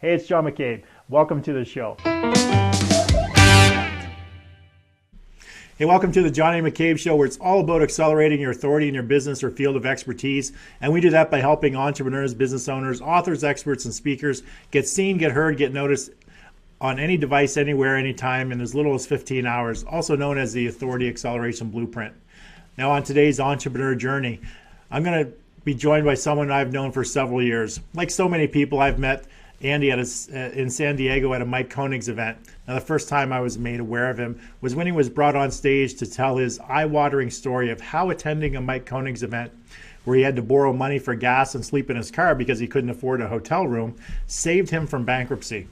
Hey, it's John McCabe. Welcome to the show. Hey, welcome to the Johnny McCabe Show, where it's all about accelerating your authority in your business or field of expertise. And we do that by helping entrepreneurs, business owners, authors, experts, and speakers get seen, get heard, get noticed on any device, anywhere, anytime, in as little as 15 hours, also known as the Authority Acceleration Blueprint. Now, on today's entrepreneur journey, I'm going to be joined by someone I've known for several years. Like so many people, I've met Andy in San Diego at a Mike Koenig's event. Now, the first time I was made aware of him was when he was brought on stage to tell his eye-watering story of how attending a Mike Koenig's event, where he had to borrow money for gas and sleep in his car because he couldn't afford a hotel room, saved him from bankruptcy.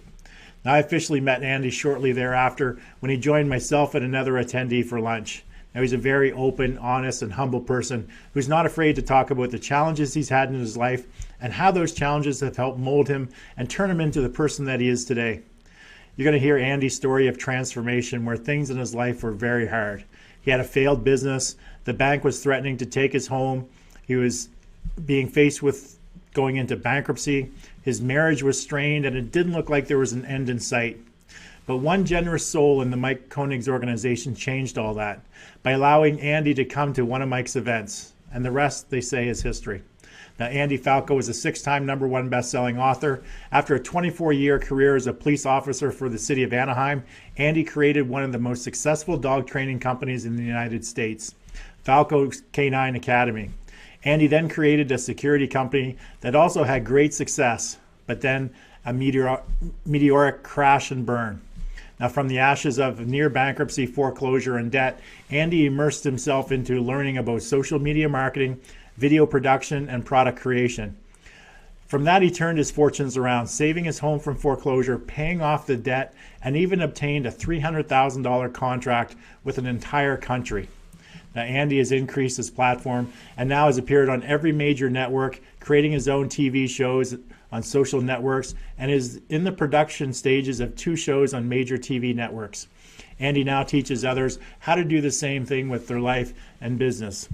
Now, I officially met Andy shortly thereafter when he joined myself and another attendee for lunch. Now, he's a very open, honest, and humble person who's not afraid to talk about the challenges he's had in his life and how those challenges have helped mold him and turn him into the person that he is today. You're going to hear Andy's story of transformation, where things in his life were very hard. He had a failed business. The bank was threatening to take his home. He was being faced with going into bankruptcy. His marriage was strained, and it didn't look like there was an end in sight. But one generous soul in the Mike Koenig's organization changed all that by allowing Andy to come to one of Mike's events. And the rest, they say, is history. Now, Andy Falco is a 6-time #1 best-selling author. After a 24-year career as a police officer for the city of Anaheim, Andy created one of the most successful dog training companies in the United States, Falco Canine Academy. Andy then created a security company that also had great success, but then a meteoric crash and burn. Now, from the ashes of near bankruptcy, foreclosure, and debt, Andy immersed himself into learning about social media marketing, video production, and product creation. From that, he turned his fortunes around, saving his home from foreclosure, paying off the debt, and even obtained a $300,000 contract with an entire country. Now, Andy has increased his platform and now has appeared on every major network, creating his own TV shows on social networks, and is in the production stages of 2 shows on major TV networks. Andy now teaches others how to do the same thing with their life and business.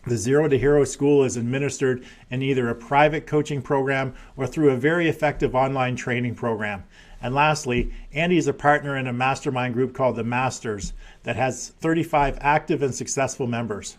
The Zero to Hero School is administered in either a private coaching program or through a very effective online training program. And lastly, Andy is a partner in a mastermind group called The Masters that has 35 active and successful members.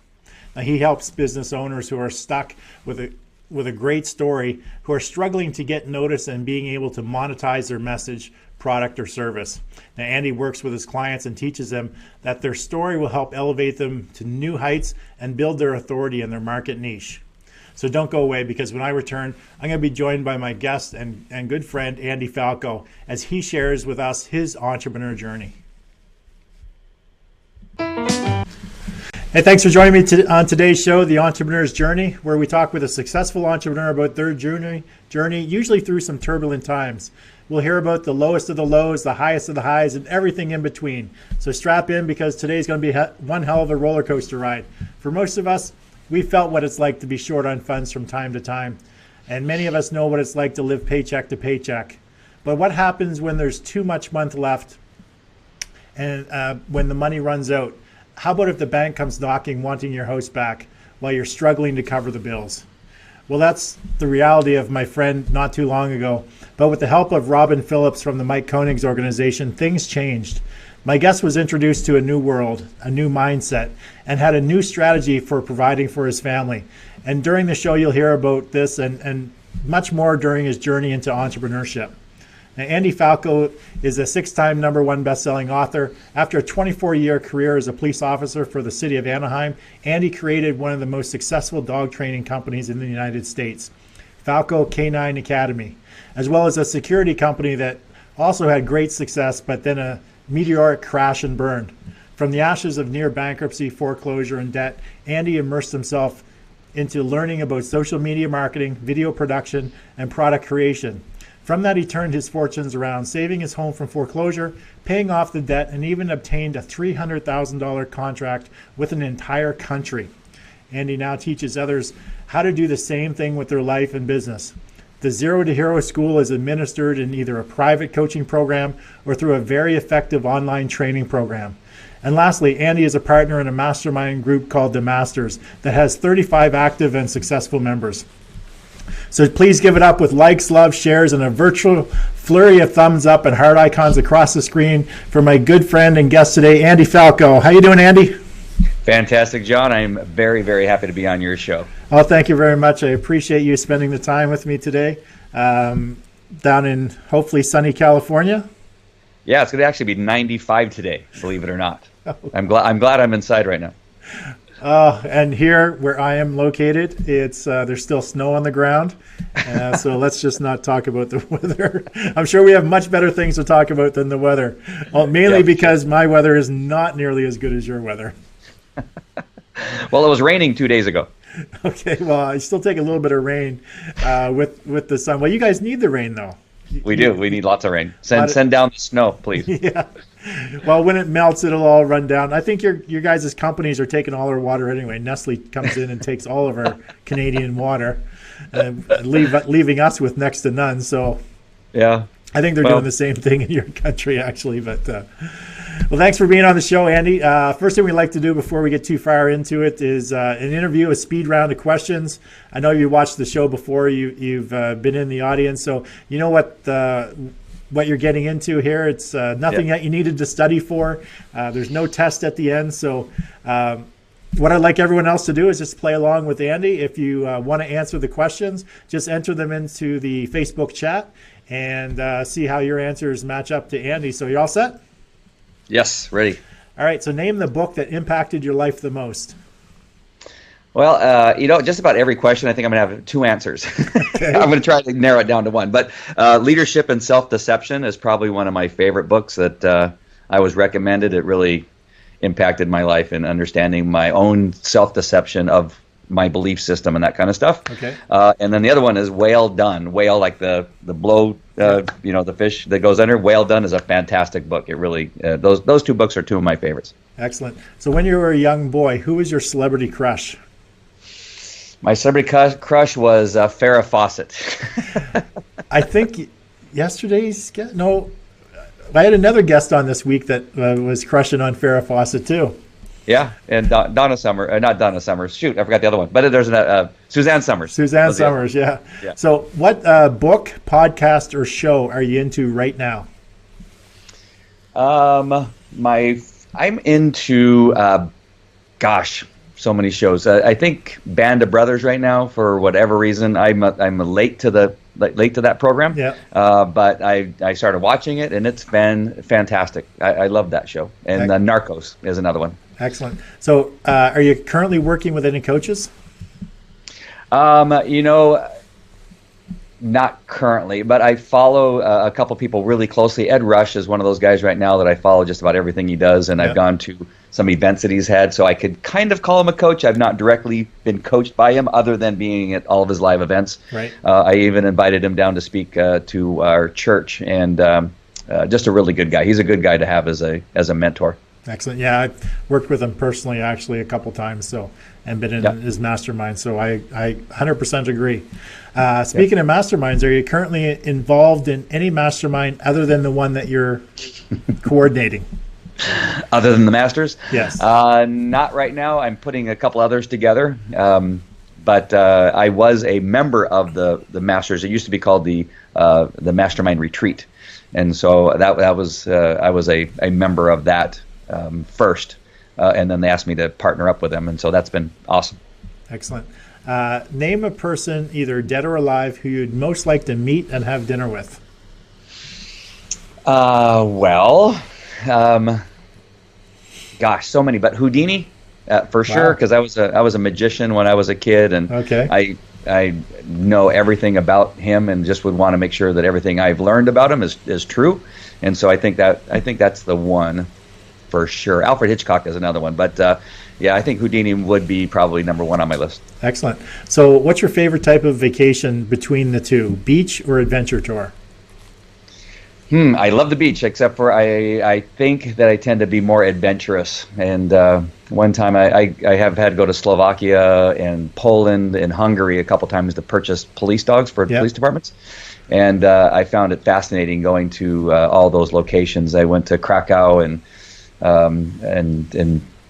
Now, he helps business owners who are stuck with a great story, who are struggling to get noticed and being able to monetize their message, product, or service. Now, Andy works with his clients and teaches them that their story will help elevate them to new heights and build their authority in their market niche. So don't go away, because when I return, I'm going to be joined by my guest and good friend, Andy Falco, as he shares with us his entrepreneur journey. Hey, thanks for joining me on today's show, The Entrepreneur's Journey, where we talk with a successful entrepreneur about their journey, usually through some turbulent times. We'll hear about the lowest of the lows, the highest of the highs, and everything in between. So strap in, because today's going to be one hell of a roller coaster ride. For most of us, we felt what it's like to be short on funds from time to time, and many of us know what it's like to live paycheck to paycheck. But what happens when there's too much month left and when the money runs out? How about if the bank comes knocking, wanting your house back while you're struggling to cover the bills? Well, that's the reality of my friend not too long ago. But with the help of Robin Phillips from the Mike Koenig's organization, things changed. My guest was introduced to a new world, a new mindset, and had a new strategy for providing for his family. And during the show, you'll hear about this and much more during his journey into entrepreneurship. Now, Andy Falco is a 6-time #1 best-selling author. After a 24-year career as a police officer for the city of Anaheim, Andy created one of the most successful dog training companies in the United States, Falco Canine Academy, as well as a security company that also had great success, but then a meteoric crash and burn. From the ashes of near bankruptcy, foreclosure, and debt, Andy immersed himself into learning about social media marketing, video production, and product creation. From that, he turned his fortunes around, saving his home from foreclosure, paying off the debt, and even obtained a $300,000 contract with an entire country. Andy now teaches others how to do the same thing with their life and business. The Zero to Hero School is administered in either a private coaching program or through a very effective online training program. And lastly, Andy is a partner in a mastermind group called The Masters that has 35 active and successful members. So please give it up with likes, love, shares, and a virtual flurry of thumbs up and heart icons across the screen for my good friend and guest today, Andy Falco. How you doing, Andy? Fantastic, John. I'm very, very happy to be on your show. Oh, thank you very much. I appreciate you spending the time with me today down in hopefully sunny California. Yeah, it's going to actually be 95 today, believe it or not. I'm glad I'm inside right now. And here where I am located, it's there's still snow on the ground. So let's just not talk about the weather. I'm sure we have much better things to talk about than the weather. Well, mainly because my weather is not nearly as good as your weather. Well, it was raining 2 days ago. Okay, well, I still take a little bit of rain with the sun. Well, you guys need the rain, though. We do. We need lots of rain. Send down the snow, please. Yeah. Well, when it melts, it'll all run down. I think your guys' companies are taking all our water anyway. Nestle comes in and takes all of our Canadian water, leaving us with next to none. So, yeah, I think they're doing the same thing in your country, actually. But well, thanks for being on the show, Andy. First thing we like to do before we get too far into it is an interview, a speed round of questions. I know you watched the show before. You've been in the audience, so you know what you're getting into here. It's nothing that you needed to study for. There's no test at the end. So what I'd like everyone else to do is just play along with Andy. If you want to answer the questions, just enter them into the Facebook chat and see how your answers match up to Andy. So you're all set? Yes, ready. All right. So name the book that impacted your life the most. Well, just about every question, I think I'm going to have two answers. Okay. I'm going to try to narrow it down to one. But Leadership and Self-Deception is probably one of my favorite books that I was recommended. It really impacted my life in understanding my own self-deception of my belief system and that kind of stuff. Okay. And then the other one is Whale Done. Whale, like the blow, the fish that goes under. Whale Done is a fantastic book. It really, those two books are two of my favorites. Excellent. So when you were a young boy, who was your celebrity crush? My celebrity crush was Farrah Fawcett. I think yesterday's guest, no, I had another guest on this week that was crushing on Farrah Fawcett too. Yeah, and Donna Summer, not Donna Summers. Shoot, I forgot the other one. But there's Suzanne Summers. Suzanne Summers, yeah. So what book, podcast, or show are you into right now? I'm into, so many shows. I think Band of Brothers right now, for whatever reason. I'm late to that program. Yeah. But I started watching it, and it's been fantastic. I love that show. And Narcos is another one. Excellent. So, are you currently working with any coaches? Not currently, but I follow a couple people really closely. Ed Rush is one of those guys right now that I follow just about everything he does, and I've gone to some events that he's had, so I could kind of call him a coach. I've not directly been coached by him other than being at all of his live events. Right. I even invited him down to speak to our church, and just a really good guy. He's a good guy to have as a mentor. Excellent. Yeah, I've worked with him personally actually a couple times, and been in his mastermind. So I 100% agree. Speaking of masterminds, are you currently involved in any mastermind other than the one that you're coordinating? Other than the Masters? Yes. Not right now. I'm putting a couple others together. But I was a member of the Masters. It used to be called the Mastermind Retreat. And so that was I was a member of that first. And then they asked me to partner up with them. And so that's been awesome. Excellent. Name a person, either dead or alive, who you'd most like to meet and have dinner with. So many, but Houdini, for sure, because I was a magician when I was a kid, and I know everything about him, and just would want to make sure that everything I've learned about him is true, and so I think that's the one for sure. Alfred Hitchcock is another one, but I think Houdini would be probably number one on my list. Excellent. So, what's your favorite type of vacation between the two, beach or adventure tour? I love the beach, except for I think that I tend to be more adventurous. And one time I have had to go to Slovakia and Poland and Hungary a couple times to purchase police dogs for police departments. And I found it fascinating going to all those locations. I went to Krakow and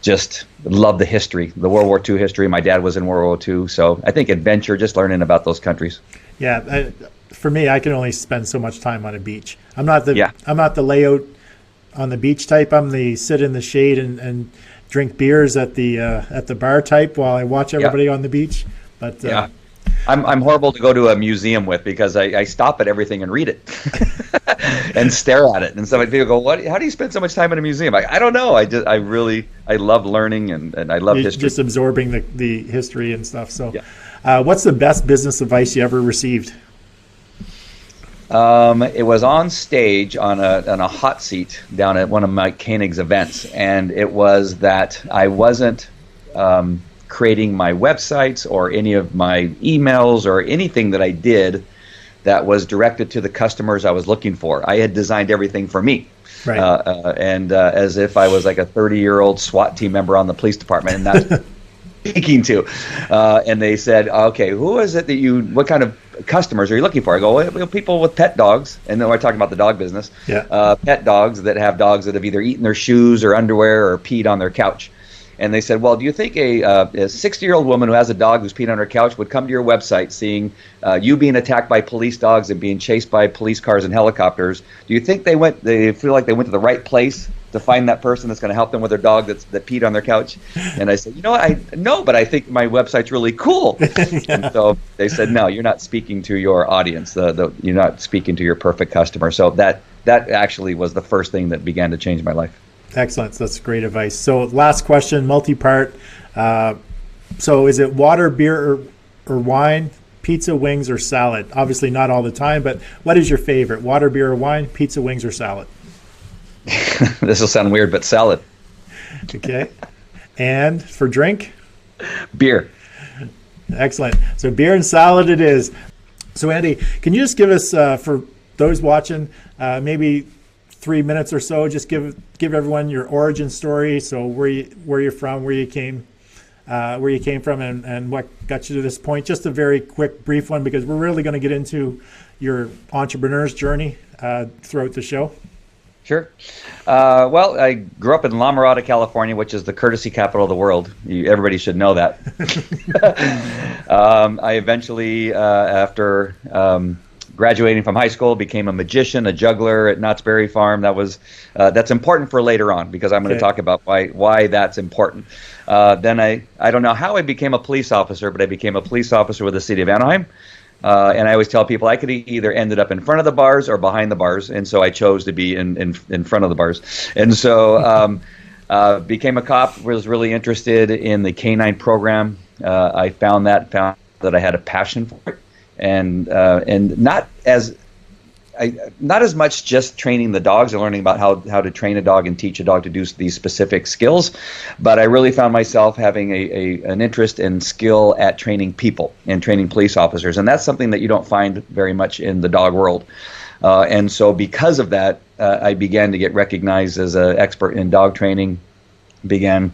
just love the history, the World War II history. My dad was in World War II, so I think adventure, just learning about those countries. Yeah, for me, I can only spend so much time on a beach. I'm not the layout on the beach type. I'm the sit in the shade and drink beers at the bar type while I watch everybody on the beach. But I'm horrible to go to a museum with, because I stop at everything and read it and stare at it. And so people go, "What? How do you spend so much time in a museum?" I don't know. I love learning and I love history. Just absorbing the history and stuff. So, what's the best business advice you ever received? It was on stage on a hot seat down at one of Mike Koenig's events, and it was that I wasn't creating my websites or any of my emails or anything that I did that was directed to the customers I was looking for. I had designed everything for me. Right. And as if I was like a 30-year-old SWAT team member on the police department, and that's speaking to. And they said, "Okay, who is it what kind of customers are you looking for?" I go, "Well, people with pet dogs." And then we're talking about the dog business. Yeah. Pet dogs that have either eaten their shoes or underwear or peed on their couch. And they said, "Well, do you think a 60-year-old woman who has a dog who's peed on her couch would come to your website seeing you being attacked by police dogs and being chased by police cars and helicopters? Do you think they feel like they went to the right place to find that person that's going to help them with their dog that peed on their couch?" And I said, "You know what? No, but I think my website's really cool." And so they said, "No, you're not speaking to your audience. You're not speaking to your perfect customer." So that actually was the first thing that began to change my life. Excellent. That's great advice. So last question, multi-part. So is it water, beer, or wine, pizza, wings, or salad? Obviously not all the time, but what is your favorite? Water, beer, or wine, pizza, wings, or salad? This will sound weird, but salad. Okay. And for drink? Beer. Excellent. So beer and salad it is. So Andy, can you just give us, for those watching, maybe 3 minutes or so, just give everyone your origin story. So where you're from, where you came from, and what got you to this point. Just a very quick, brief one, because we're really going to get into your entrepreneur's journey throughout the show. Sure. Well, I grew up in La Mirada, California, which is the courtesy capital of the world. Everybody should know that. I eventually, after graduating from high school, became a magician, a juggler at Knott's Berry Farm. That's important for later on, because I'm going to talk about why that's important. Then I don't know how I became a police officer, but I became a police officer with the city of Anaheim. And I always tell people I could either ended up in front of the bars or behind the bars, and so I chose to be in front of the bars. And so became a cop. Was really interested in the canine program. I found that I had a passion for it. And not as much just training the dogs and learning about how to train a dog and teach a dog to do these specific skills, but I really found myself having an interest and skill at training people and training police officers, and that's something that you don't find very much in the dog world. And so because of that, I began to get recognized as an expert in dog training. Began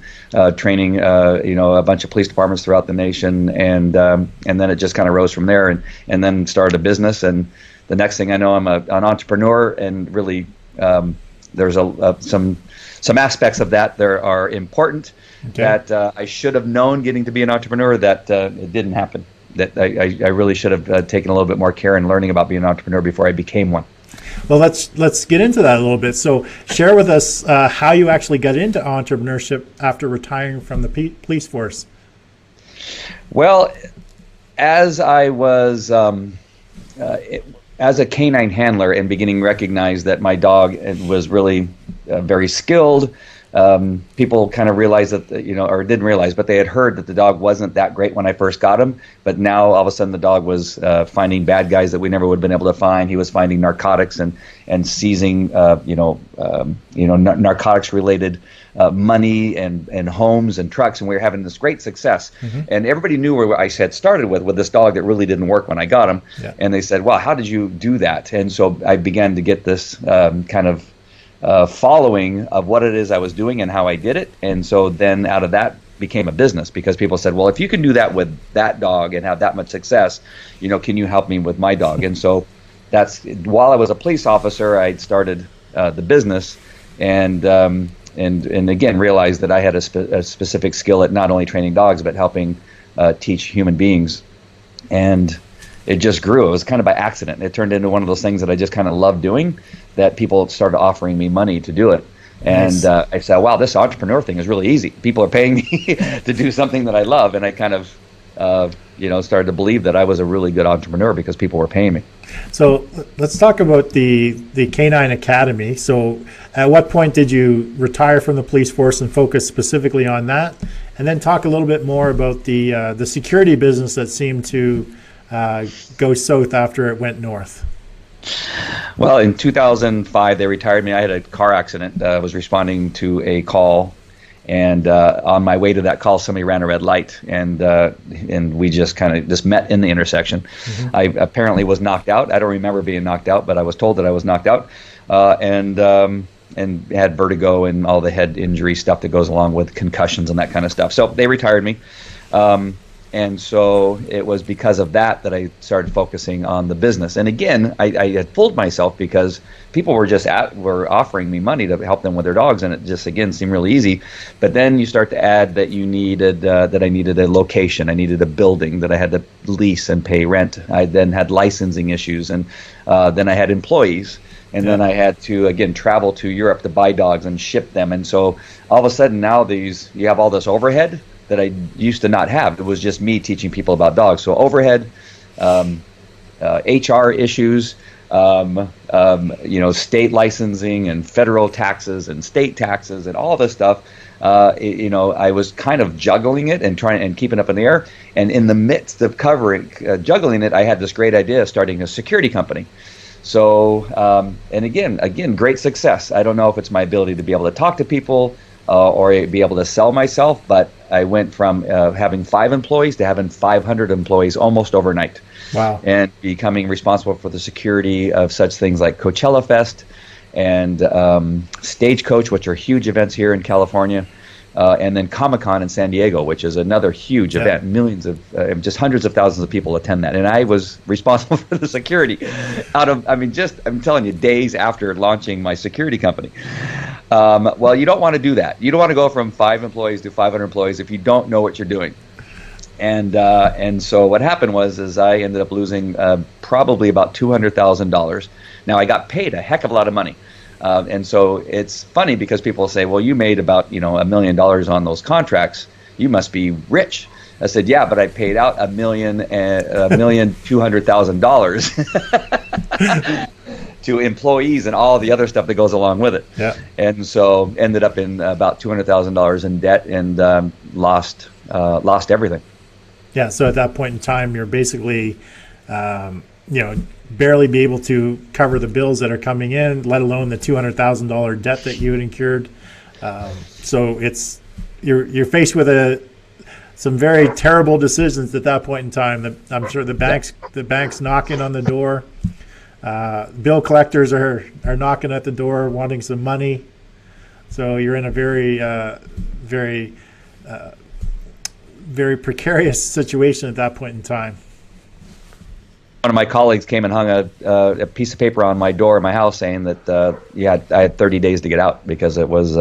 training, a bunch of police departments throughout the nation, and then it just kind of rose from there, and then started a business. And the next thing I know, I'm an entrepreneur, and really, there's some aspects of that that are important that I should have known getting to be an entrepreneur that it didn't happen. That I really should have taken a little bit more care in learning about being an entrepreneur before I became one. Well, let's get into that a little bit. So share with us how you actually got into entrepreneurship after retiring from the police force. Well, as I was as a canine handler and beginning to recognize that my dog was really very skilled, people kind of realized that, or didn't realize, but they had heard that the dog wasn't that great when I first got him. But now all of a sudden the dog was finding bad guys that we never would have been able to find. He was finding narcotics and seizing, narcotics related money and homes and trucks, and we were having this great success. Mm-hmm. And everybody knew where I had started with this dog that really didn't work when I got him. Yeah. And they said, "Wow, how did you do that?" And so I began to get this kind of following of what it is I was doing and how I did it. And so then out of that became a business, because people said, "Well, if you can do that with that dog and have that much success, can you help me with my dog?" And so that's while I was a police officer, I started the business, and and again realized that I had a specific skill at not only training dogs but helping teach human beings, and it just grew. It was kind of by accident. It turned into one of those things that I just kind of loved doing, that people started offering me money to do it. And nice. I said, wow, this entrepreneur thing is really easy. People are paying me to do something that I love. And I kind of, started to believe that I was a really good entrepreneur because people were paying me. So let's talk about the Canine Academy. So at what point did you retire from the police force and focus specifically on that? And then talk a little bit more about the security business that seemed to go south after it went north. Well, in 2005, they retired me. I had a car accident. I was responding to a call, and on my way to that call, somebody ran a red light, and we just kind of just met in the intersection. Mm-hmm. I apparently was knocked out. I don't remember being knocked out, but I was told that I was knocked out, and had vertigo and all the head injury stuff that goes along with concussions and that kind of stuff. So they retired me. And so it was because of that that I started focusing on the business. And again, I had fooled myself because people were offering me money to help them with their dogs, and it just again seemed really easy. But then you start to add that you needed that I needed a location, I needed a building that I had to lease and pay rent. I then had licensing issues, and then I had employees. And then I had to, again, travel to Europe to buy dogs and ship them. And so all of a sudden now you have all this overhead that I used to not have. It was just me teaching people about dogs. So overhead, HR issues, state licensing and federal taxes and state taxes and all this stuff. I was kind of juggling it and keeping up in the air. And in the midst of juggling it, I had this great idea of starting a security company. So, and again, great success. I don't know if it's my ability to be able to talk to people or be able to sell myself, but I went from having 5 employees to having 500 employees almost overnight. Wow. And becoming responsible for the security of such things like Coachella Fest and Stagecoach, which are huge events here in California. And then Comic-Con in San Diego, which is another huge event. Millions of, just hundreds of thousands of people attend that. And I was responsible for the security I'm telling you, days after launching my security company. Well, you don't want to do that. You don't want to go from 5 employees to 500 employees if you don't know what you're doing. And so what happened was I ended up losing probably about $200,000. Now, I got paid a heck of a lot of money. And so it's funny because people say, well, you made about, $1 million on those contracts. You must be rich. I said, yeah, but I paid out $1,200,000 to employees and all the other stuff that goes along with it. Yeah. And so ended up in about $200,000 in debt and lost everything. Yeah. So at that point in time, you're basically, barely be able to cover the bills that are coming in, let alone the $200,000 debt that you had incurred. So you're faced with some very terrible decisions at that point in time. I'm sure the bank's knocking on the door. Bill collectors are knocking at the door wanting some money. So you're in a very very precarious situation at that point in time. One of my colleagues came and hung a piece of paper on my door in my house saying that I had 30 days to get out because it was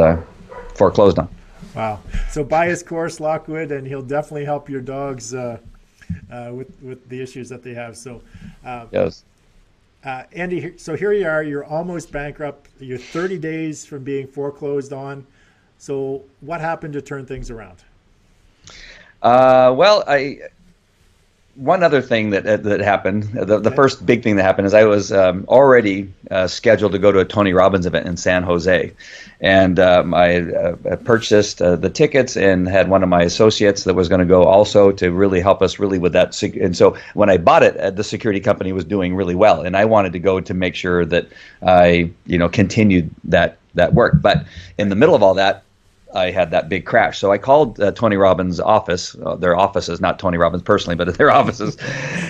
foreclosed on. Wow. So buy his course, Lockwood, and he'll definitely help your dogs with the issues that they have. So, yes. Andy, so here you are. You're almost bankrupt. You're 30 days from being foreclosed on. So what happened to turn things around? One other thing that happened, the first big thing that happened is I was already scheduled to go to a Tony Robbins event in San Jose. And I purchased the tickets and had one of my associates that was going to go also to really help us really with that. And so when I bought it, the security company was doing really well. And I wanted to go to make sure that I, continued that work. But in the middle of all that, I had that big crash. So I called Tony Robbins' office, their offices, not Tony Robbins personally, but their offices,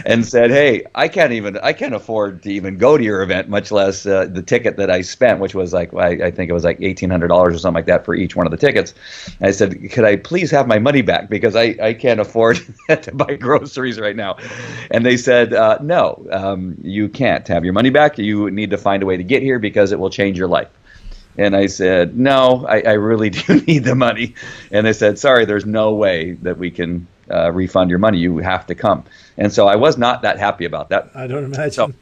and said, hey, I can't afford to even go to your event, much less the ticket that I spent, which was like, I think it was like $1,800 or something like that for each one of the tickets. And I said, could I please have my money back? Because I can't afford to buy groceries right now. And they said, no, you can't have your money back. You need to find a way to get here because it will change your life. And I said, no, I really do need the money. And they said, sorry, there's no way that we can refund your money. You have to come. And so I was not that happy about that. I don't imagine.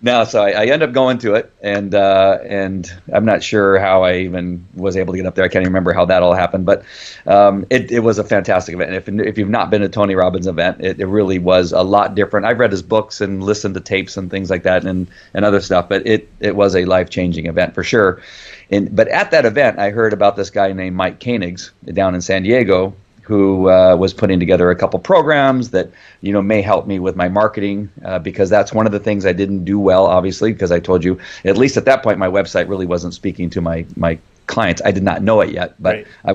So I end up going to it, and I'm not sure how I even was able to get up there. I can't even remember how that all happened, but it was a fantastic event. If you've not been to Tony Robbins' event, it really was a lot different. I've read his books and listened to tapes and things like that and other stuff, but it was a life-changing event for sure. But at that event, I heard about this guy named Mike Koenigs down in San Diego, who was putting together a couple programs that may help me with my marketing, because that's one of the things I didn't do well, obviously, because I told you, at least at that point, my website really wasn't speaking to my clients. I did not know it yet, but right. I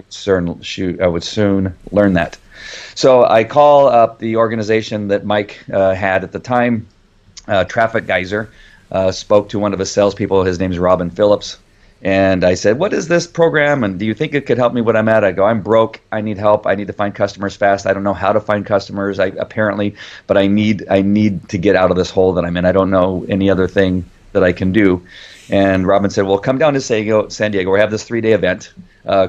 would soon learn that. So I call up the organization that Mike had at the time, Traffic Geyser, spoke to one of his salespeople. His name's Robin Phillips. And I said, what is this program? And do you think it could help me what I'm at? I go, I'm broke. I need help. I need to find customers fast. I don't know how to find customers, but I need to get out of this hole that I'm in. I don't know any other thing that I can do. And Robin said, well, come down to San Diego. We have this 3-day event.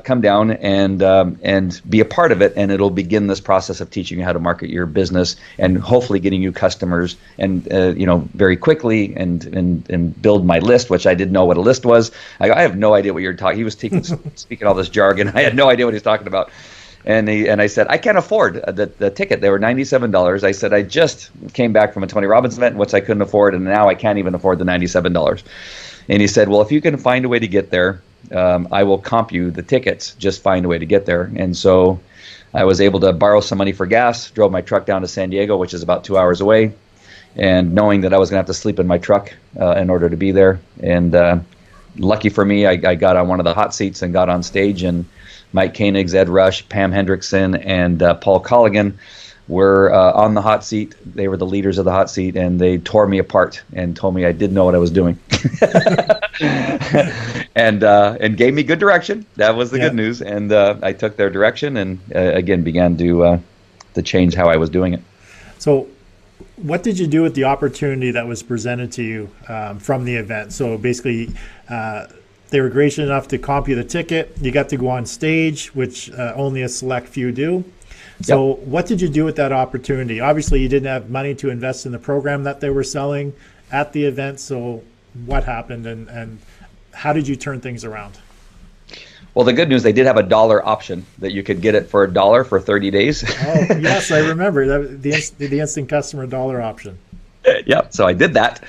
Come down and be a part of it, and it'll begin this process of teaching you how to market your business and hopefully getting you customers and very quickly and build my list, which I didn't know what a list was. I have no idea what you're talking. He was speaking all this jargon. I had no idea what he was talking about. And I said, I can't afford the ticket. They were $97. I said, I just came back from a Tony Robbins event, which I couldn't afford, and now I can't even afford the $97. And he said, well, if you can find a way to get there, I will comp you the tickets. Just find a way to get there. And so I was able to borrow some money for gas, drove my truck down to San Diego, which is about 2 hours away, and knowing that I was going to have to sleep in my truck in order to be there. And lucky for me, I got on one of the hot seats and got on stage, and Mike Koenigs, Ed Rush, Pam Hendrickson, and Paul Colligan were on the hot seat. They were the leaders of the hot seat, and they tore me apart and told me I didn't know what I was doing. and gave me good direction. That was the good news. And I took their direction and again began to change how I was doing it. So what did you do with the opportunity that was presented to you from the event? So basically they were gracious enough to comp you the ticket. You got to go on stage, which only a select few do. So what did you do with that opportunity? Obviously, you didn't have money to invest in the program that they were selling at the event. So what happened and how did you turn things around? Well, the good news, they did have a $1 option that you could get it for $1 for 30 days. Oh, yes, I remember that, the instant customer $1 option. Yeah, so I did that.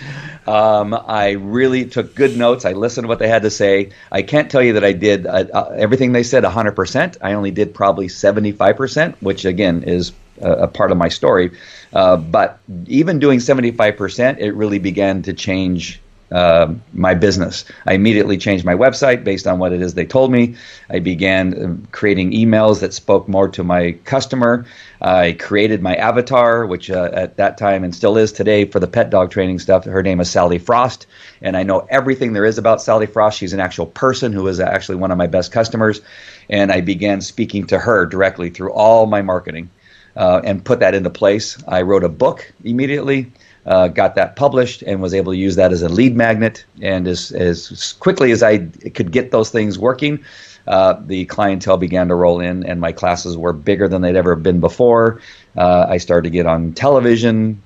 I really took good notes. I listened to what they had to say. I can't tell you that I did everything they said 100%. I only did probably 75%, which again is a part of my story. But even doing 75%, it really began to change my business. I immediately changed my website based on what it is they told me. I began creating emails that spoke more to my customer. I created my avatar, which at that time and still is today for the pet dog training stuff. Her name is Sally Frost, and I know everything there is about Sally Frost. She's an actual person who is actually one of my best customers, and I began speaking to her directly through all my marketing and put that into place. I wrote a book immediately. Got that published and was able to use that as a lead magnet. And as quickly as I could get those things working, the clientele began to roll in, and my classes were bigger than they'd ever been before. I started to get on television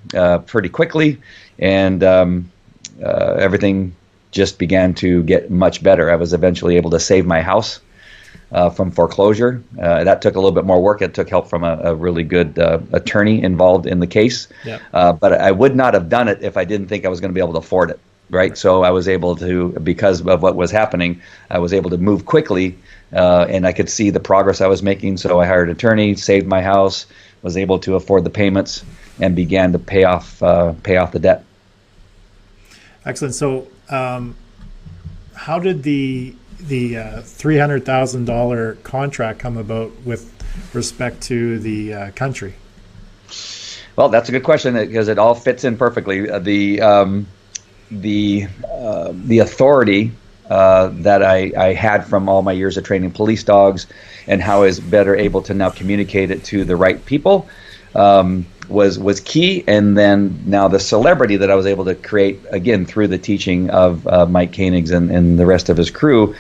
pretty quickly, and everything just began to get much better. I was eventually able to save my house from foreclosure. That took a little bit more work. It took help from a really good attorney involved in the case. Yeah. But I would not have done it if I didn't think I was going to be able to afford it. Right. So I was able to, because of what was happening, I was able to move quickly, and I could see the progress I was making. So I hired an attorney, saved my house, was able to afford the payments, and began to pay off the debt. Excellent. So how did the $300,000 contract come about with respect to the country? Well, that's a good question because it all fits in perfectly. The authority that I had from all my years of training police dogs, and how I was better able to now communicate it to the right people. was key. And then now the celebrity that I was able to create, again, through the teaching of Mike Koenigs and the rest of his crew,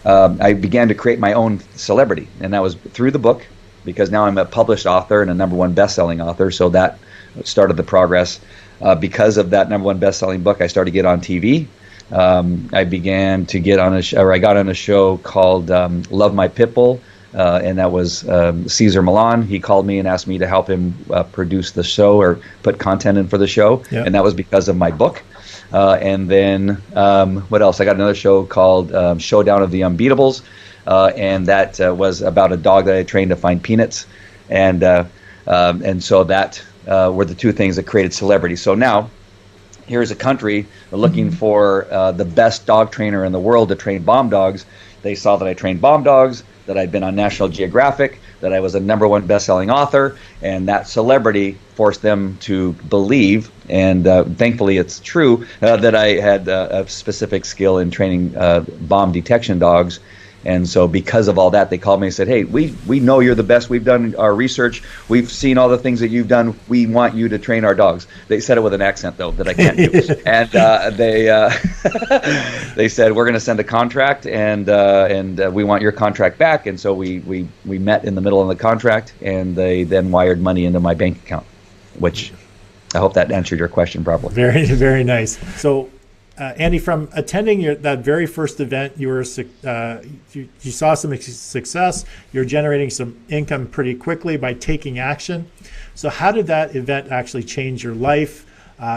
I began to create my own celebrity. And that was through the book, because now I'm a published author and a #1 best-selling author. So that started the progress. Because of that #1 best-selling book, I started to get on TV. I began to get on I got on a show called Love My Pitbull, and that was Cesar Millan. He called me and asked me to help him produce the show or put content in for the show, and that was because of my book. And then what else? I got another show called Showdown of the Unbeatables, and that was about a dog that I trained to find peanuts, and so that were the two things that created celebrity. So now, here's a country looking for the best dog trainer in the world to train bomb dogs. They saw that I trained bomb dogs, that I'd been on National Geographic, that I was a #1 best-selling author, and that celebrity forced them to believe, and thankfully it's true, that I had a specific skill in training bomb detection dogs. And so because of all that, they called me and said, hey, we know you're the best. We've done our research. We've seen all the things that you've done. We want you to train our dogs. They said it with an accent, though, that I can't do. And they said, we're going to send a contract, and we want your contract back. And so we met in the middle of the contract, and they then wired money into my bank account, which I hope that answered your question properly. Very, very nice. So, Andy, from attending that very first event, you saw some success. You're generating some income pretty quickly by taking action. So how did that event actually change your life,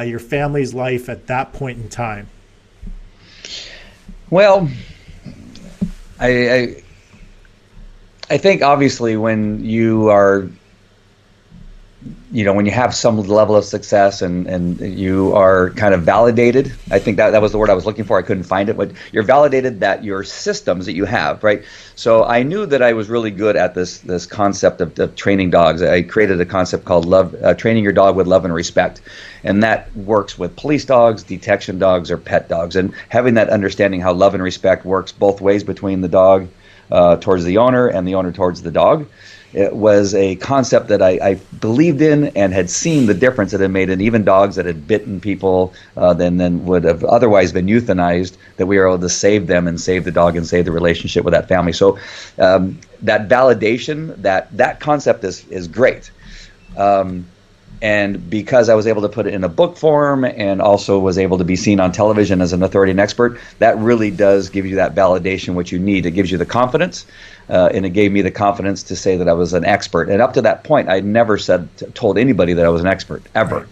your family's life at that point in time? Well, I think obviously when you are, when you have some level of success and you are kind of validated, I think that was the word I was looking for. I couldn't find it, but you're validated that your systems that you have, right? So I knew that I was really good at this concept of training dogs. I created a concept called training your dog with love and respect. And that works with police dogs, detection dogs, or pet dogs. And having that understanding how love and respect works both ways between the dog towards the owner and the owner towards the dog. It was a concept that I believed in and had seen the difference that it made in even dogs that had bitten people then would have otherwise been euthanized, that we were able to save them and save the dog and save the relationship with that family. So that validation, that concept is great. And because I was able to put it in a book form and also was able to be seen on television as an authority and expert, that really does give you that validation, what you need. It gives you the confidence, and it gave me the confidence to say that I was an expert. And up to that point, I never told anybody that I was an expert, ever,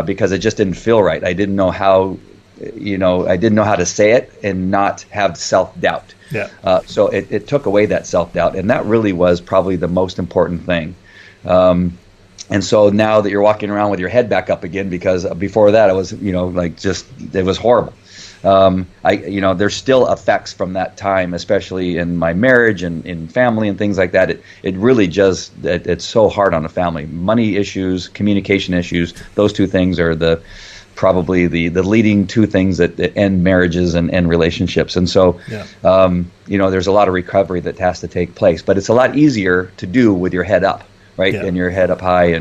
because it just didn't feel right. I didn't know how, I didn't know how to say it and not have self-doubt. Yeah. So it took away that self-doubt, and that really was probably the most important thing. And so now that you're walking around with your head back up again, because before that it was, it was horrible. There's still effects from that time, especially in my marriage and in family and things like that. It really just, it's so hard on a family. Money issues, communication issues, those two things are probably the leading two things that end marriages and end relationships. And so, there's a lot of recovery that has to take place, but it's a lot easier to do with your head up. Right, and your head up high,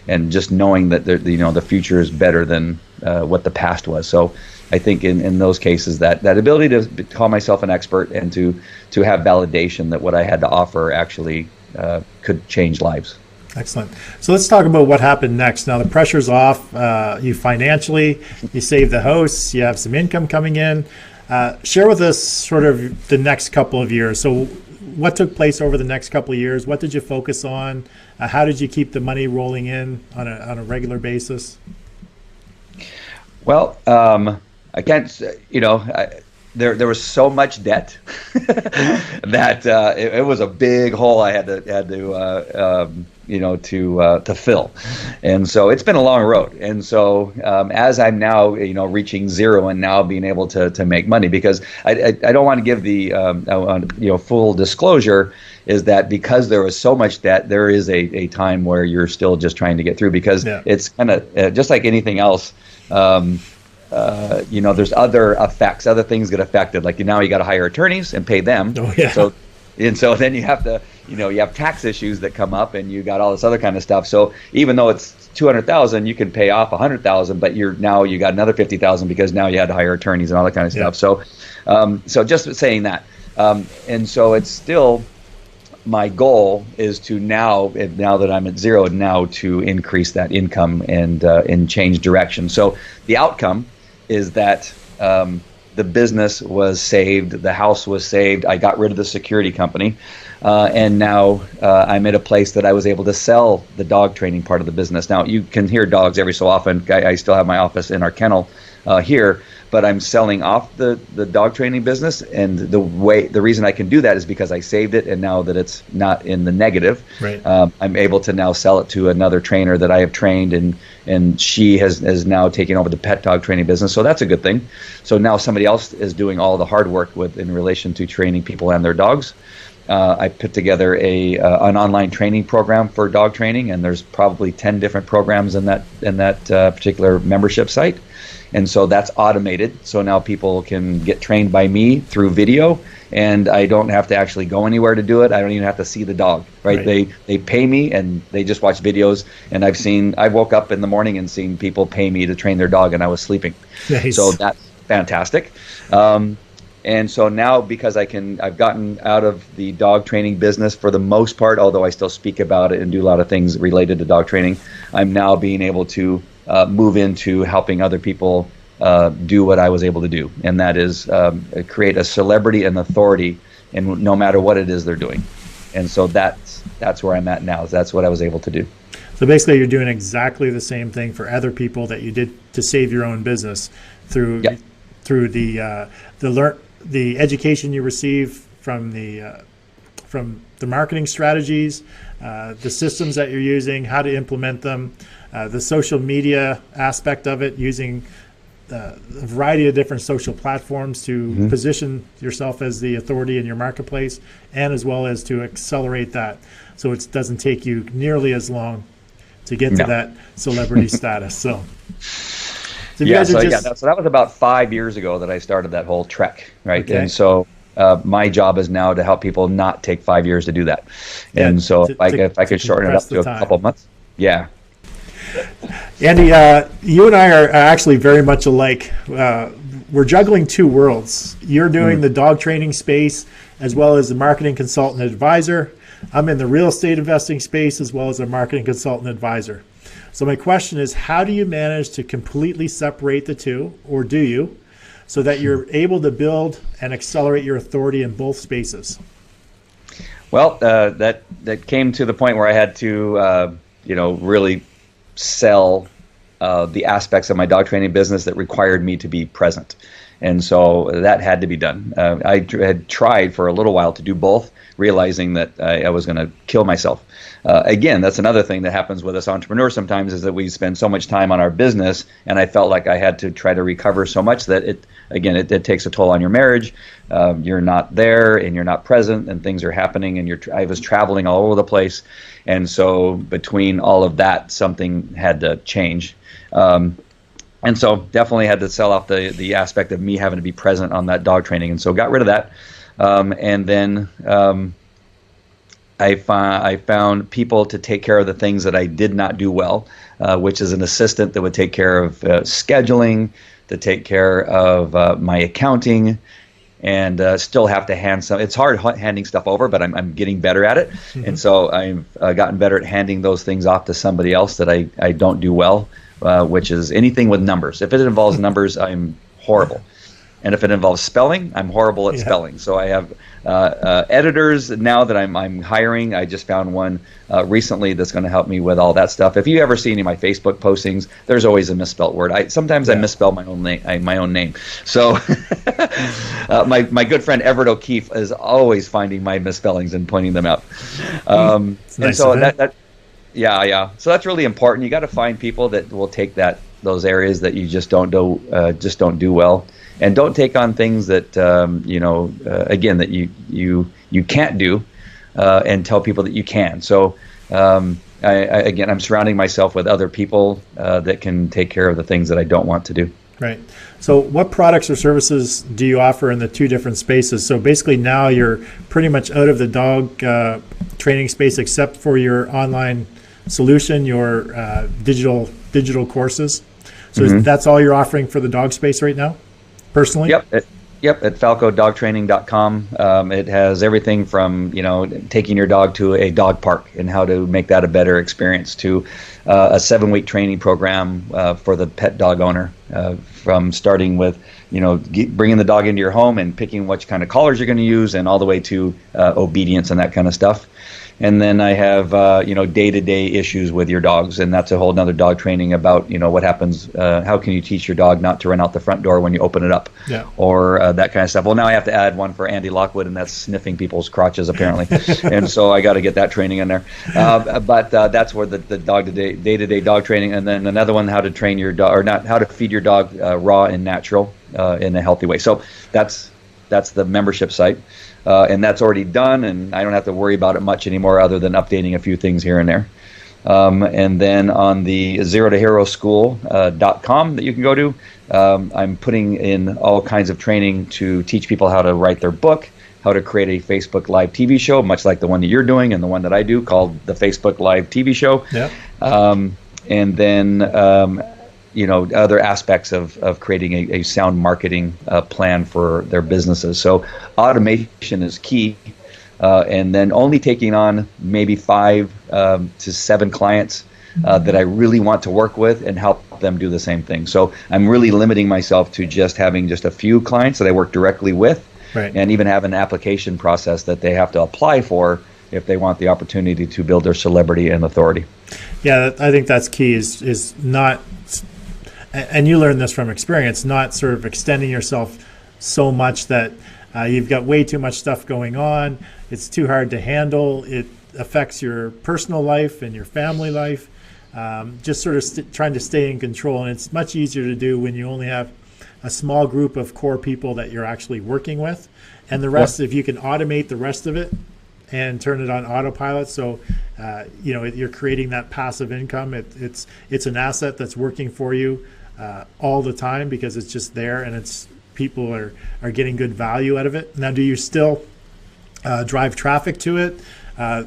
and just knowing that the future is better than what the past was. So I think in those cases that ability to call myself an expert and to have validation that what I had to offer actually could change lives. Excellent. So let's talk about what happened next. Now the pressure's off. You financially, you save the house, you have some income coming in. Share with us sort of the next couple of years. So what took place over the next couple of years? What did you focus on? How did you keep the money rolling in on a regular basis? Well, I can't, there was so much debt that it was a big hole I had to fill. And so it's been a long road. And so as I'm now, reaching zero and now being able to make money, because I don't want to give the, full disclosure, is that because there was so much debt, there is a time where you're still just trying to get through, because it's kind of just like anything else. There's other effects, other things get affected. Like now you got to hire attorneys and pay them. Oh, yeah. So And so then you have to, you have tax issues that come up, and you got all this other kind of stuff. So even though it's 200,000, you can pay off 100,000, but you got another 50,000 because now you had to hire attorneys and all that kind of stuff. So just saying that, and so it's still, my goal is to now that I'm at zero, now to increase that income and change direction. So the outcome is that the business was saved, the house was saved. I got rid of the security company, and now I'm at a place that I was able to sell the dog training part of the business. Now you can hear dogs every so often. I still have my office in our kennel here, but I'm selling off the dog training business, and the reason I can do that is because I saved it, and now that it's not in the negative, right. I'm able to now sell it to another trainer that I have trained, and she has now taken over the pet dog training business, so that's a good thing. So now somebody else is doing all the hard work in relation to training people and their dogs. I put together an online training program for dog training, and there's probably 10 different programs in that particular membership site. And so that's automated. So now people can get trained by me through video, and I don't have to actually go anywhere to do it. I don't even have to see the dog, right? They pay me, and they just watch videos. And I woke up in the morning and seen people pay me to train their dog, and I was sleeping. Nice. So that's fantastic. And so now, because I've gotten out of the dog training business for the most part, although I still speak about it and do a lot of things related to dog training, I'm now being able to move into helping other people do what I was able to do, and that is create a celebrity and authority, and no matter what it is they're doing. And so that's where I'm at now. That's what I was able to do. So basically, you're doing exactly the same thing for other people that you did to save your own business through the education you receive from the marketing strategies, the systems that you're using, how to implement them, the social media aspect of it, using a variety of different social platforms to position yourself as the authority in your marketplace, and as well as to accelerate that so it doesn't take you nearly as long to get to that celebrity status. So that was about 5 years ago that I started that whole trek, right? Okay. And so my job is now to help people not take 5 years to do that. And so if I could shorten it up to a couple of months. Yeah. Andy, you and I are actually very much alike. We're juggling two worlds. You're doing the dog training space as well as the marketing consultant advisor. I'm in the real estate investing space as well as a marketing consultant advisor. So my question is, how do you manage to completely separate the two, or do you, so that you're able to build and accelerate your authority in both spaces? Well, that came to the point where I had to, really sell the aspects of my dog training business that required me to be present. And so that had to be done. I had tried for a little while to do both, realizing that I was going to kill myself. Again, that's another thing that happens with us entrepreneurs sometimes, is that we spend so much time on our business, and I felt like I had to try to recover so much that it takes a toll on your marriage. You're not there, and you're not present, and things are happening, and I was traveling all over the place. And so between all of that, something had to change. And so definitely had to sell off the aspect of me having to be present on that dog training. And so got rid of that. And then I found people to take care of the things that I did not do well, which is an assistant that would take care of scheduling, to take care of my accounting, and still have to hand some. It's hard handing stuff over, but I'm getting better at it. And so I've gotten better at handing those things off to somebody else that I don't do well. Which is anything with numbers. If it involves numbers, I'm horrible. And if it involves spelling, I'm horrible at spelling. So I have editors now that I'm hiring. I just found one recently that's going to help me with all that stuff. If you ever see any of my Facebook postings, there's always a misspelled word. Sometimes I misspell my own name. So my good friend Everett O'Keefe is always finding my misspellings and pointing them out. And so that. Yeah. So that's really important. You got to find people that will take those areas that you just don't do well, and don't take on things that again that you can't do, and tell people that you can. So I'm surrounding myself with other people that can take care of the things that I don't want to do. Right. So what products or services do you offer in the two different spaces? So basically now you're pretty much out of the dog training space except for your online solution, your digital courses. So that's all you're offering for the dog space right now, personally? Yep, at falcodogtraining.com. It has everything from, taking your dog to a dog park and how to make that a better experience to a 7-week training program for the pet dog owner, from starting with, bringing the dog into your home and picking which kind of collars you're going to use, and all the way to obedience and that kind of stuff. And then I have, day-to-day issues with your dogs, and that's a whole nother dog training about, what happens, how can you teach your dog not to run out the front door when you open it up, or that kind of stuff. Well, now I have to add one for Andy Lockwood, and that's sniffing people's crotches, apparently. And so I got to get that training in there. But that's where the day-to-day dog training, and then another one, how to train your dog, or not, how to feed your dog raw and natural in a healthy way. So that's the membership site. And that's already done, and I don't have to worry about it much anymore other than updating a few things here and there. And then on the zerotoheroschool.com that you can go to, I'm putting in all kinds of training to teach people how to write their book, how to create a Facebook Live TV show, much like the one that you're doing and the one that I do, called the Facebook Live TV show. Yeah. And then other aspects of creating a sound marketing plan for their businesses. So automation is key, and then only taking on maybe 5 to 7 clients that I really want to work with and help them do the same thing. So I'm really limiting myself to just having just a few clients that I work directly with, and even have an application process that they have to apply for if they want the opportunity to build their celebrity and authority. Yeah, I think that's key, is not, and you learn this from experience, not sort of extending yourself so much that you've got way too much stuff going on. It's too hard to handle. It affects your personal life and your family life. Just sort of trying to stay in control. And it's much easier to do when you only have a small group of core people that you're actually working with. And the rest, if you can automate the rest of it and turn it on autopilot, so you're creating that passive income. It's an asset that's working for you all the time, because it's just there, and it's people are getting good value out of it. Now, do you still drive traffic to it, to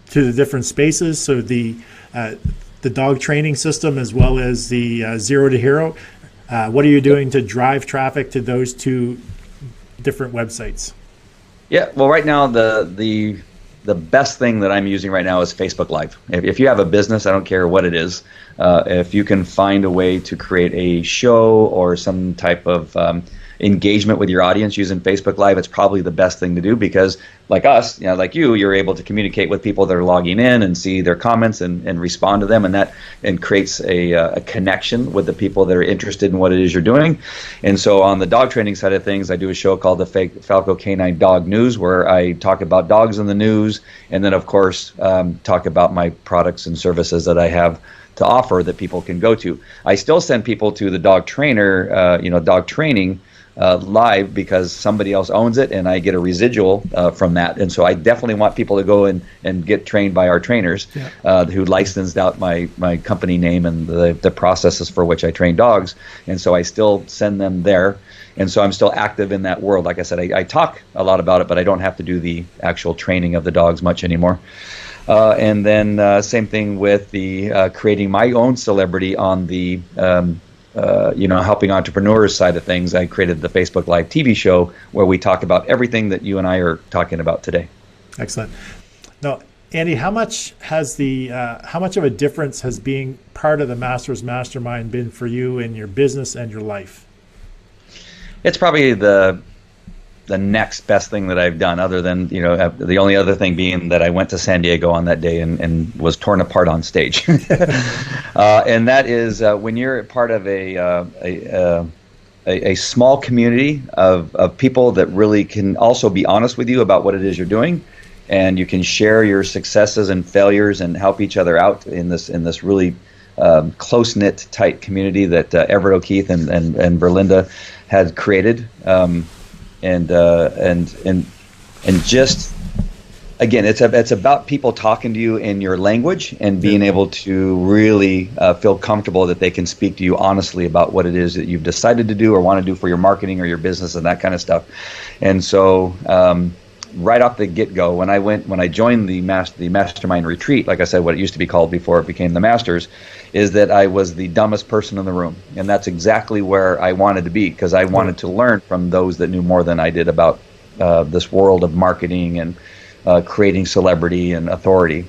the different spaces? So the dog training system, as well as the Zero to Hero, what are you doing to drive traffic to those two different websites? Yeah, well, right now the best thing that I'm using right now is Facebook Live. If you have a business, I don't care what it is, if you can find a way to create a show or some type of engagement with your audience using Facebook Live, it's probably the best thing to do, because like us, like you're able to communicate with people that are logging in and see their comments and respond to them, and creates a connection with the people that are interested in what it is you're doing. And so on the dog training side of things, I do a show called the Falco Canine Dog News, where I talk about dogs in the news, and then of course talk about my products and services that I have to offer that people can go to. I still send people to the dog trainer, dog training live, because somebody else owns it and I get a residual from that. And so I definitely want people to go and get trained by our trainers who licensed out my company name and the processes for which I train dogs. And so I still send them there. And so I'm still active in that world. Like I said, I talk a lot about it, but I don't have to do the actual training of the dogs much anymore. And then same thing with the creating my own celebrity on the helping entrepreneurs side of things. I created the Facebook Live TV show, where we talk about everything that you and I are talking about today. Excellent. Now, Andy, how much of a difference has being part of the Masters Mastermind been for you in your business and your life? It's probably the next best thing that I've done, other than, the only other thing being that I went to San Diego on that day and was torn apart on stage. And that is when you're part of a small community of people that really can also be honest with you about what it is you're doing, and you can share your successes and failures and help each other out in this really close-knit, tight community that Everett O'Keefe and Verlinda had created. And just again, it's about people talking to you in your language and being able to really feel comfortable that they can speak to you honestly about what it is that you've decided to do or want to do for your marketing or your business and that kind of stuff. And so right off the get-go, when I joined the mastermind retreat, like I said, what it used to be called before it became the Masters, is that I was the dumbest person in the room. And that's exactly where I wanted to be, because I wanted to learn from those that knew more than I did about this world of marketing and creating celebrity and authority,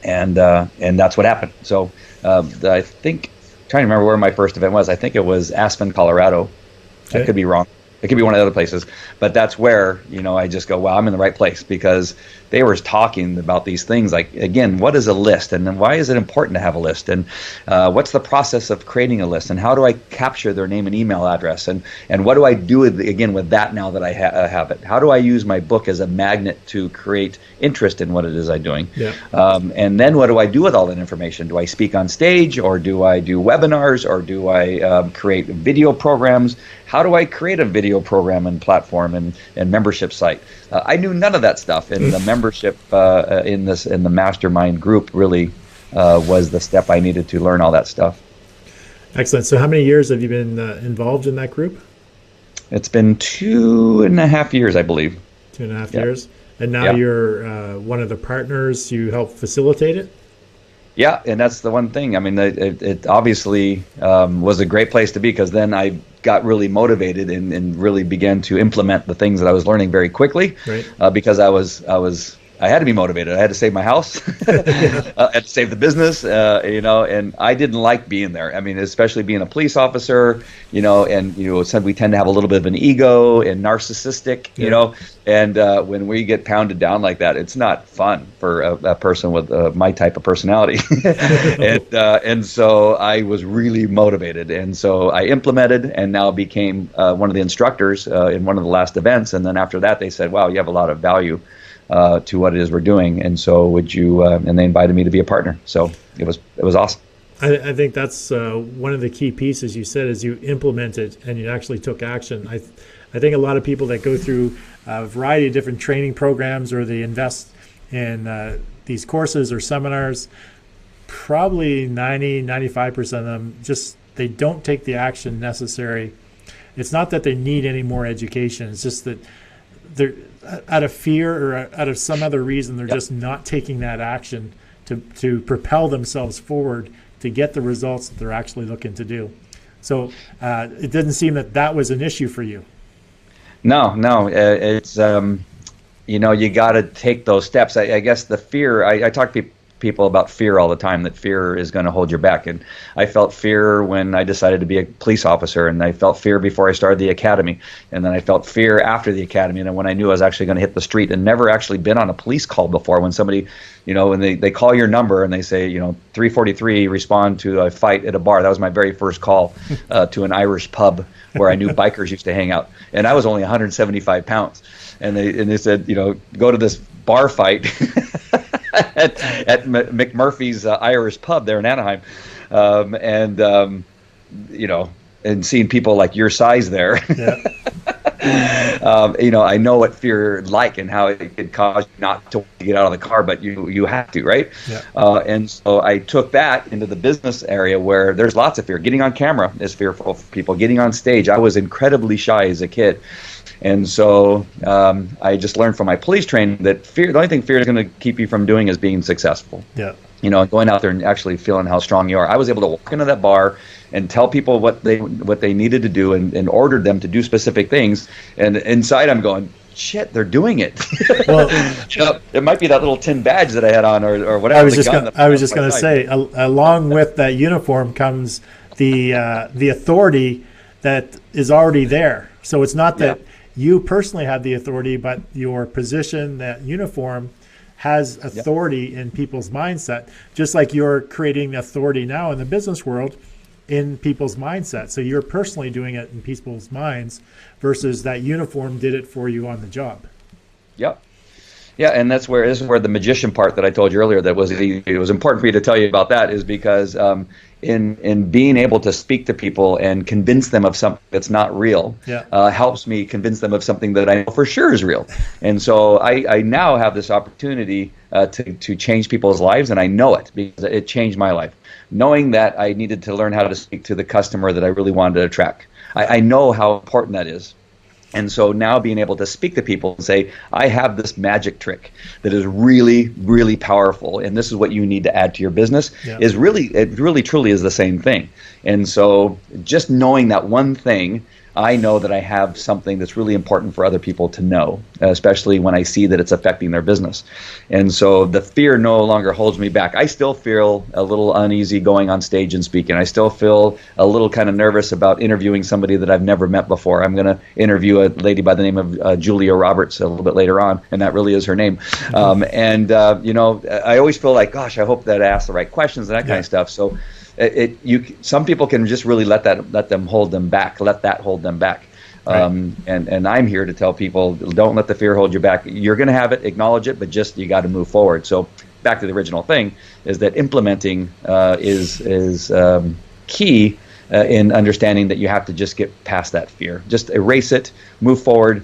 and that's what happened. So I think, trying to remember where my first event was. I think it was Aspen, Colorado. Okay. I could be wrong. It could be one of the other places, but that's where, I just go, wow, I'm in the right place, because they were talking about these things like, again, what is a list, and then why is it important to have a list, and what's the process of creating a list, and how do I capture their name and email address, and what do I do with that now that I have it? How do I use my book as a magnet to create interest in what it is I'm doing? Yeah. And then what do I do with all that information? Do I speak on stage, or do I do webinars, or do I create video programs? How do I create a video program and platform and membership site? I knew none of that stuff, and the membership in the mastermind group really was the step I needed to learn all that stuff. Excellent. So how many years have you been involved in that group? It's been 2.5 years, I believe. 2.5 years. And now you're one of the partners. You help facilitate it? Yeah, and that's the one thing. I mean, it obviously was a great place to be, because then I got really motivated and really began to implement the things that I was learning very quickly. Right. Because I had to be motivated. I had to save my house. I had to save the business, and I didn't like being there. I mean, especially being a police officer, and said we tend to have a little bit of an ego and narcissistic, and when we get pounded down like that, it's not fun for a person with my type of personality. and so I was really motivated, and so I implemented, and now became one of the instructors in one of the last events. And then after that, they said, "Wow, you have a lot of value to what it is we're doing, and so would you?" And they invited me to be a partner. So it was awesome. I think that's one of the key pieces you said, is you implemented and you actually took action. I think a lot of people that go through a variety of different training programs, or they invest in these courses or seminars, probably 95% of them they don't take the action necessary. It's not that they need any more education. It's just that they're out of fear or out of some other reason, they're just not taking that action to propel themselves forward to get the results that they're actually looking to do. So it didn't seem that was an issue for you. No, it's you got to take those steps. I guess the fear. I talk to people about fear all the time, that fear is going to hold you back. And I felt fear when I decided to be a police officer, and I felt fear before I started the academy, and then I felt fear after the academy, and then when I knew I was actually going to hit the street, and never actually been on a police call before. When somebody, when they call your number and they say, 343, respond to a fight at a bar. That was my very first call to an Irish pub where I knew bikers used to hang out, and I was only 175 pounds, and they said, go to this bar fight at McMurphy's Irish pub there in Anaheim, and seeing people like your size there, I know what fear like and how it could cause you not to get out of the car, but you have to, right? Yeah. And so I took that into the business area, where there's lots of fear. Getting on camera is fearful for people. Getting on stage, I was incredibly shy as a kid. And so I just learned from my police training that the only thing fear is going to keep you from doing is being successful. Yeah. Going out there and actually feeling how strong you are. I was able to walk into that bar and tell people what they needed to do, and ordered them to do specific things. And inside I'm going, shit, they're doing it. Well, it might be that little tin badge that I had on, or whatever. I was just going to say, along with that uniform comes the authority that is already there. So it's not that you personally have the authority, but your position, that uniform, has authority in people's mindset, just like you're creating authority now in the business world in people's mindset. So you're personally doing it in people's minds versus that uniform did it for you on the job. Yep. Yeah, and this is where the magician part that I told you earlier that was it was important for you to tell you about that is because in being able to speak to people and convince them of something that's not real helps me convince them of something that I know for sure is real. And so I now have this opportunity to change people's lives, and I know it because it changed my life. Knowing that I needed to learn how to speak to the customer that I really wanted to attract. I know how important that is. And so now being able to speak to people and say, I have this magic trick that is really, really powerful, and this is what you need to add to your business, it really truly is the same thing. And so just knowing that one thing, I know that I have something that's really important for other people to know, especially when I see that it's affecting their business. And so the fear no longer holds me back. I still feel a little uneasy going on stage and speaking. I still feel a little kind of nervous about interviewing somebody that I've never met before. I'm going to interview a lady by the name of Julia Roberts a little bit later on, and that really is her name. I always feel like, gosh, I hope that I ask the right questions and that kind of stuff. So some people can just really let that hold them back. Right. And I'm here to tell people, don't let the fear hold you back. You're going to have it, acknowledge it, but just you got to move forward. So back to the original thing is that implementing is key in understanding that you have to just get past that fear. Just erase it, move forward.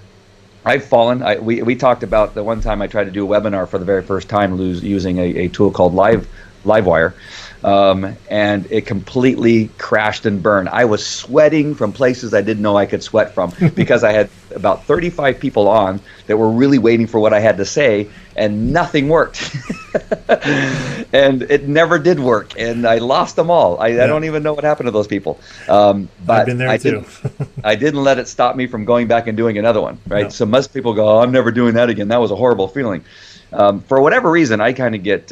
I've fallen. We talked about the one time I tried to do a webinar for the very first time using a tool called Livewire. And it completely crashed and burned. I was sweating from places I didn't know I could sweat from because I had about 35 people on that were really waiting for what I had to say, and nothing worked. And it never did work, and I lost them all. I don't even know what happened to those people. But I've been there too. I didn't let it stop me from going back and doing another one, right? No. So most people go, I'm never doing that again. That was a horrible feeling. For whatever reason, I kind of get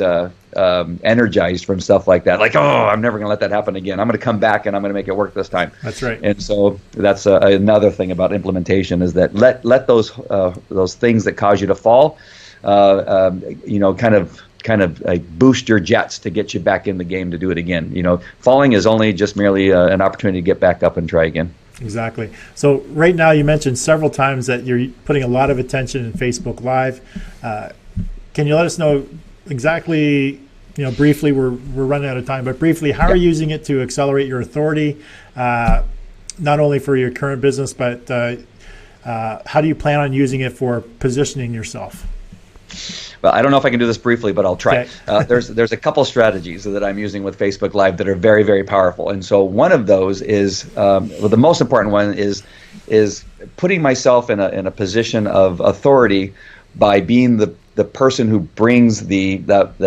energized from stuff like that. Like, I'm never going to let that happen again. I'm going to come back and I'm going to make it work this time. That's right. And so that's another thing about implementation is that let those things that cause you to fall, kind of boost your jets to get you back in the game to do it again. Falling is only just merely an opportunity to get back up and try again. Exactly. So right now you mentioned several times that you're putting a lot of attention in Facebook Live. Can you let us know exactly, briefly, we're running out of time, but briefly, how are you using it to accelerate your authority, not only for your current business, but how do you plan on using it for positioning yourself? Well, I don't know if I can do this briefly, but I'll try. Okay. There's a couple strategies that I'm using with Facebook Live that are very, very powerful. And so one of those is, the most important one is putting myself in a position of authority by being the person who brings the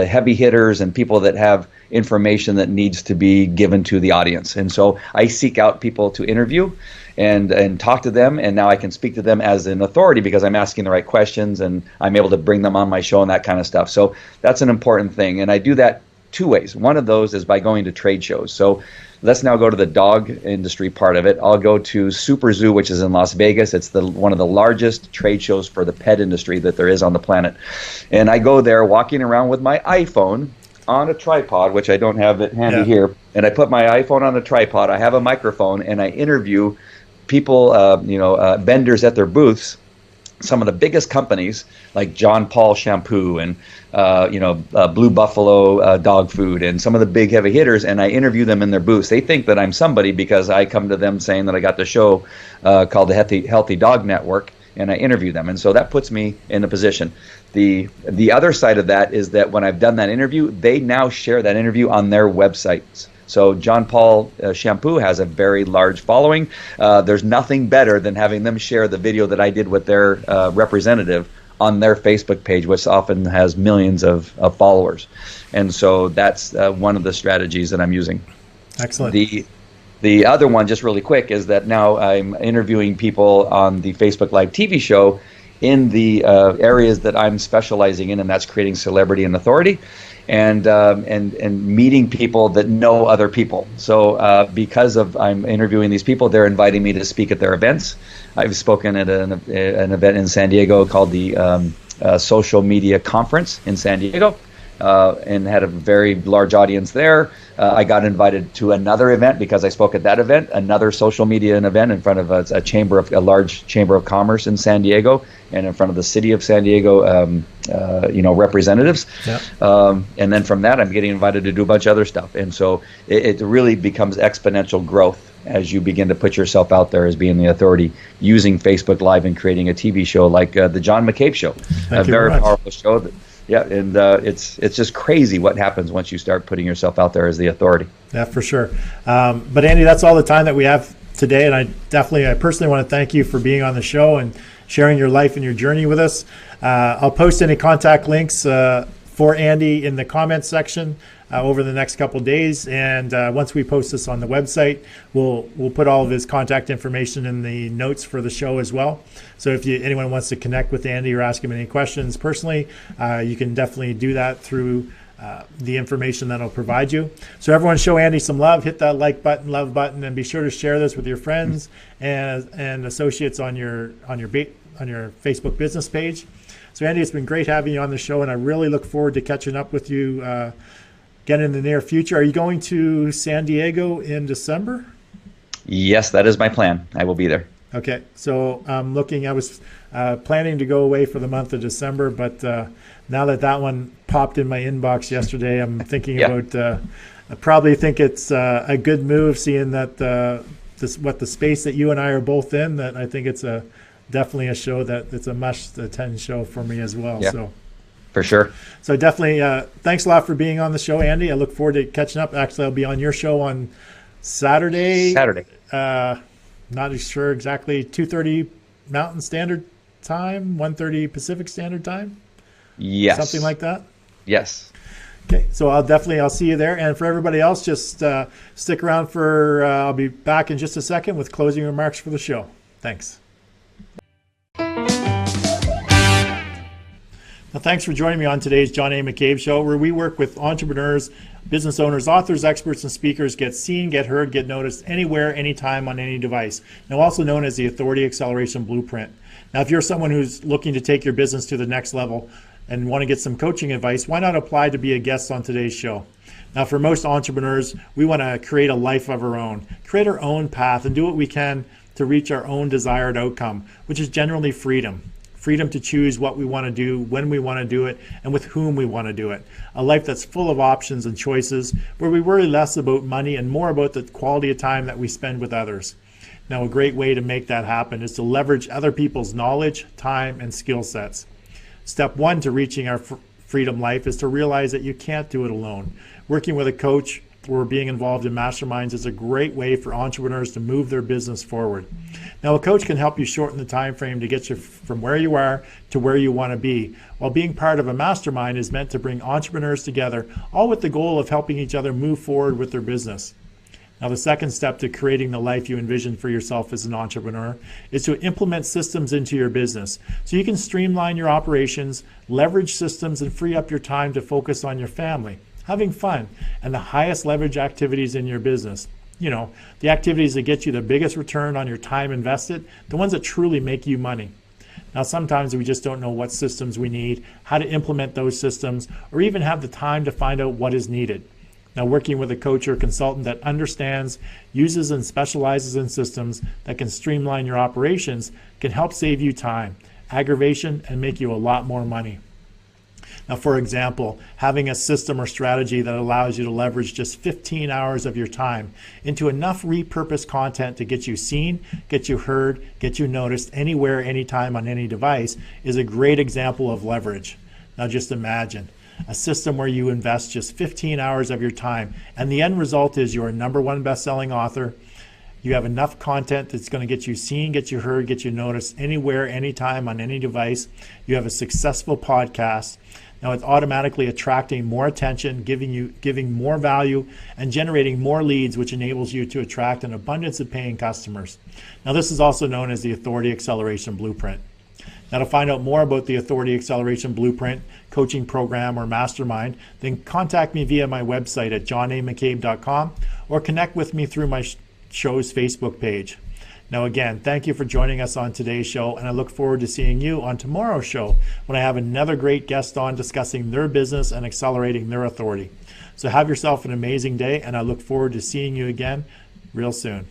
heavy hitters and people that have information that needs to be given to the audience. And so I seek out people to interview and talk to them, and now I can speak to them as an authority because I'm asking the right questions and I'm able to bring them on my show and that kind of stuff. So that's an important thing, and I do that two ways. One of those is by going to trade shows. So let's now go to the dog industry part of it. I'll go to Super Zoo, which is in Las Vegas. It's one of the largest trade shows for the pet industry that there is on the planet. And I go there walking around with my iPhone on a tripod, which I don't have it handy here. And I put my iPhone on a tripod. I have a microphone, and I interview people, vendors at their booths, some of the biggest companies like John Paul Shampoo and Blue Buffalo dog food and some of the big heavy hitters, and I interview them in their booths. They think that I'm somebody because I come to them saying that I got the show called the Healthy Dog Network, and I interview them, and so that puts me in a position. The other side of that is that when I've done that interview, they now share that interview on their websites. So John Paul Shampoo has a very large following. There's nothing better than having them share the video that I did with their representative on their Facebook page, which often has millions of followers. And so that's one of the strategies that I'm using. Excellent. The other one, just really quick, is that now I'm interviewing people on the Facebook Live TV show in the areas that I'm specializing in, and that's creating celebrity and authority. And meeting people that know other people. So because I'm interviewing these people, they're inviting me to speak at their events. I've spoken at an event in San Diego called the Social Media Conference in San Diego, and had a very large audience there. I got invited to another event because I spoke at that event, another social media event in front of a large chamber of commerce in San Diego, and in front of the city of San Diego, representatives. Yeah. And then from that, I'm getting invited to do a bunch of other stuff. And so it really becomes exponential growth as you begin to put yourself out there as being the authority, using Facebook Live and creating a TV show like the John McCabe Show, a very powerful show. And it's just crazy what happens once you start putting yourself out there as the authority. Yeah, for sure. But Andy, that's all the time that we have today, and I personally want to thank you for being on the show and sharing your life and your journey with us. I'll post any contact links for Andy in the comments section over the next couple of days, and once we post this on the website, we'll put all of his contact information in the notes for the show as well. So if anyone wants to connect with Andy or ask him any questions personally, you can definitely do that through the information that I'll provide you. So everyone, show Andy some love. Hit that like button, love button, and be sure to share this with your friends and associates on your Facebook business page. So Andy, it's been great having you on the show, and I really look forward to catching up with you again in the near future. Are you going to San Diego in December? Yes, that is my plan. I will be there. Okay, so I was planning to go away for the month of December, but now that one popped in my inbox yesterday, I'm thinking about, I probably think it's a good move, seeing that the space that you and I are both in, that I think it's definitely a show that it's a must-attend show for me as well. Yeah, so for sure. So definitely, thanks a lot for being on the show, Andy. I look forward to catching up. Actually, I'll be on your show on Saturday. Not sure exactly, 2:30 Mountain Standard Time, 1:30 Pacific Standard Time? Yes. Something like that? Yes. Okay, so I'll see you there. And for everybody else, just stick around for, I'll be back in just a second with closing remarks for the show. Thanks. Now, thanks for joining me on today's John A. McCabe Show, where we work with entrepreneurs, business owners, authors, experts, and speakers, get seen, get heard, get noticed anywhere, anytime, on any device. Now, also known as the Authority Acceleration Blueprint. Now, if you're someone who's looking to take your business to the next level and want to get some coaching advice, why not apply to be a guest on today's show? Now, for most entrepreneurs, we want to create a life of our own, create our own path, and do what we can to reach our own desired outcome, which is generally freedom. Freedom to choose what we want to do, when we want to do it, and with whom we want to do it. A life that's full of options and choices, where we worry less about money and more about the quality of time that we spend with others. Now, a great way to make that happen is to leverage other people's knowledge, time, and skill sets. Step one to reaching our freedom life is to realize that you can't do it alone. Working with a coach or being involved in masterminds is a great way for entrepreneurs to move their business forward. Now, a coach can help you shorten the time frame to get you from where you are to where you want to be, while being part of a mastermind is meant to bring entrepreneurs together, all with the goal of helping each other move forward with their business. Now, the second step to creating the life you envision for yourself as an entrepreneur is to implement systems into your business so you can streamline your operations, leverage systems, and free up your time to focus on your family, having fun, and the highest leverage activities in your business. You know, the activities that get you the biggest return on your time invested, the ones that truly make you money. Now, sometimes we just don't know what systems we need, how to implement those systems, or even have the time to find out what is needed. Now, working with a coach or consultant that understands, uses, and specializes in systems that can streamline your operations can help save you time, aggravation, and make you a lot more money. Now, for example, having a system or strategy that allows you to leverage just 15 hours of your time into enough repurposed content to get you seen, get you heard, get you noticed anywhere, anytime, on any device is a great example of leverage. Now, just imagine a system where you invest just 15 hours of your time, and the end result is you're a #1 best-selling author. You have enough content that's going to get you seen, get you heard, get you noticed anywhere, anytime, on any device. You have a successful podcast. Now, it's automatically attracting more attention, giving more value, and generating more leads, which enables you to attract an abundance of paying customers. Now, this is also known as the Authority Acceleration Blueprint. Now, to find out more about the Authority Acceleration Blueprint coaching program or mastermind, then contact me via my website at johnamccabe.com or connect with me through my show's Facebook page. Now, again, thank you for joining us on today's show, and I look forward to seeing you on tomorrow's show when I have another great guest on discussing their business and accelerating their authority. So have yourself an amazing day, and I look forward to seeing you again real soon.